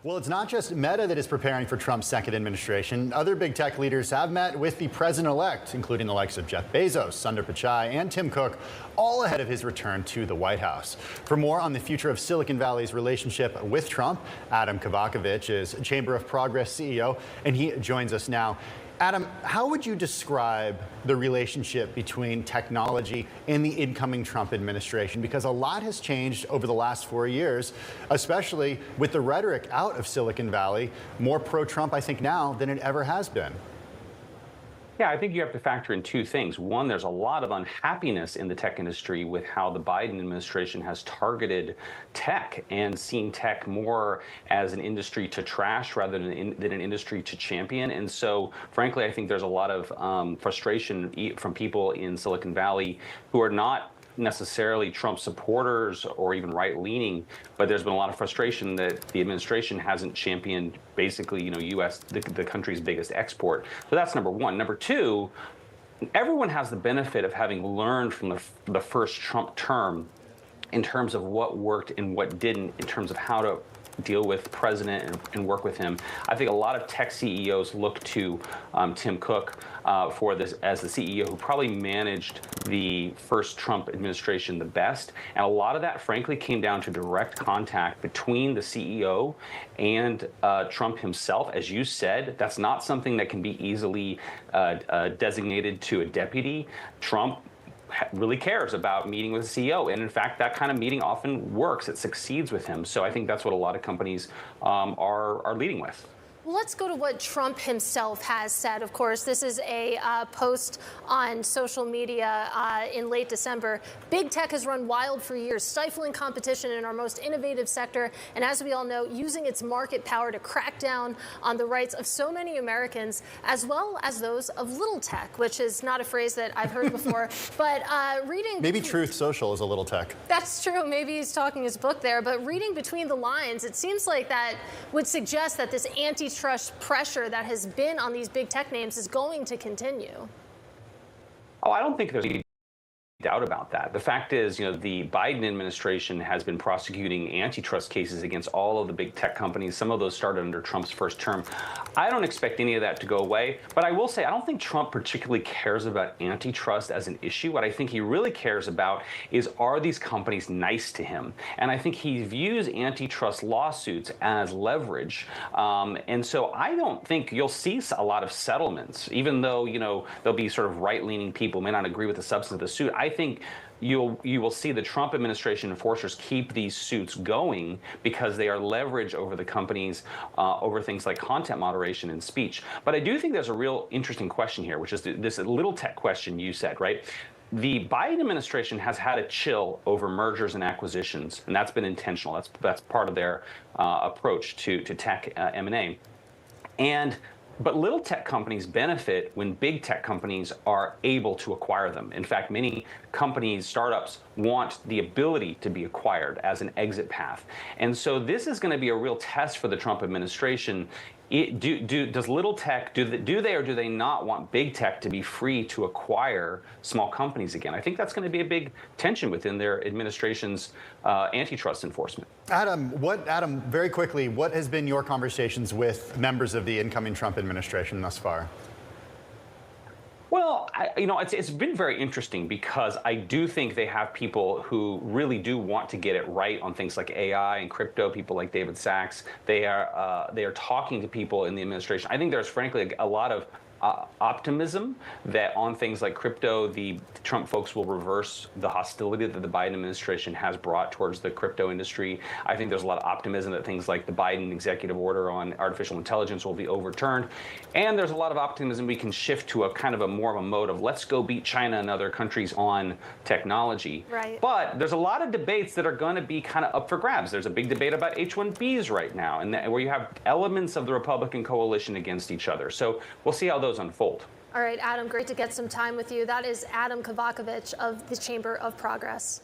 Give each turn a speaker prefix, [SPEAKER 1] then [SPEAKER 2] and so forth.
[SPEAKER 1] Well, it's not just Meta that is preparing for Trump's second administration. Other big tech leaders have met with the president-elect, including the likes of Jeff Bezos, Sundar Pichai, and Tim Cook, all ahead of his return to the White House. For more on the future of Silicon Valley's relationship with Trump, Adam Kovacevich is Chamber of Progress CEO, and he joins us now. Adam, how would you describe the relationship between technology and the incoming Trump administration? Because a lot has changed over the last 4 years, especially with the rhetoric out of Silicon Valley, more pro-Trump, I think, now than it ever has been.
[SPEAKER 2] Yeah, I think you have to factor in two things. One, there's a lot of unhappiness in the tech industry with how the Biden administration has targeted tech and seen tech more as an industry to trash rather than an industry to champion. And so, frankly, I think there's a lot of frustration from people in Silicon Valley who are not necessarily Trump supporters or even right-leaning, but there's been a lot of frustration that the administration hasn't championed basically, U.S., the country's biggest export. So that's number one. Number two, everyone has the benefit of having learned from the first Trump term in terms of what worked and what didn't, in terms of how to deal with the president and work with him. I think a lot of tech CEOs look to Tim Cook for this as the CEO who probably managed the first Trump administration the best. And a lot of that, frankly, came down to direct contact between the CEO and Trump himself. As you said, that's not something that can be easily designated to a deputy. Trump really cares about meeting with the CEO. And in fact, that kind of meeting often works. It succeeds with him. So I think that's what a lot of companies are leading with.
[SPEAKER 3] Well, let's go to what Trump himself has said. Of course, this is a post on social media in late December. Big tech has run wild for years, stifling competition in our most innovative sector, and as we all know, using its market power to crack down on the rights of so many Americans, as well as those of little tech, which is not a phrase that I've heard before. But reading...
[SPEAKER 1] Maybe Truth Social is a little tech.
[SPEAKER 3] That's true. Maybe he's talking his book there. But reading between the lines, it seems like that would suggest that this antitrust pressure that has been on these big tech names is going to continue.
[SPEAKER 2] Oh, I don't think there's any doubt about that. The fact is, the Biden administration has been prosecuting antitrust cases against all of the big tech companies. Some of those started under Trump's first term. I don't expect any of that to go away, but I will say I don't think Trump particularly cares about antitrust as an issue. What I think he really cares about is, are these companies nice to him? And I think he views antitrust lawsuits as leverage. And so I don't think you'll see a lot of settlements, even though, there'll be sort of right-leaning people who may not agree with the substance of the suit. I think you will see the Trump administration enforcers keep these suits going because they are leverage over the companies over things like content moderation and speech. But I do think there's a real interesting question here, which is this little tech question you said, right? The Biden administration has had a chill over mergers and acquisitions, and that's been intentional. That's part of their approach to tech M&A. But little tech companies benefit when big tech companies are able to acquire them. In fact, many companies, startups, want the ability to be acquired as an exit path. And so this is going to be a real test for the Trump administration. Does little tech, do they or do they not want big tech to be free to acquire small companies again? I think that's going to be a big tension within their administration's antitrust enforcement.
[SPEAKER 1] Adam, very quickly, what has been your conversations with members of the incoming Trump administration thus far?
[SPEAKER 2] Well, it's been very interesting because I do think they have people who really do want to get it right on things like AI and crypto, people like David Sachs. They are talking to people in the administration. I think there's, frankly, a lot of optimism that on things like crypto, the Trump folks will reverse the hostility that the Biden administration has brought towards the crypto industry. I think there's a lot of optimism that things like the Biden executive order on artificial intelligence will be overturned. And there's a lot of optimism we can shift to a kind of a more of a mode of let's go beat China and other countries on technology.
[SPEAKER 3] Right.
[SPEAKER 2] But there's a lot of debates that are going to be kind of up for grabs. There's a big debate about H-1Bs right now, and where you have elements of the Republican coalition against each other. So we'll see how those unfold.
[SPEAKER 3] All right, Adam, great to get some time with you. That is Adam Kovacevich of the Chamber of Progress.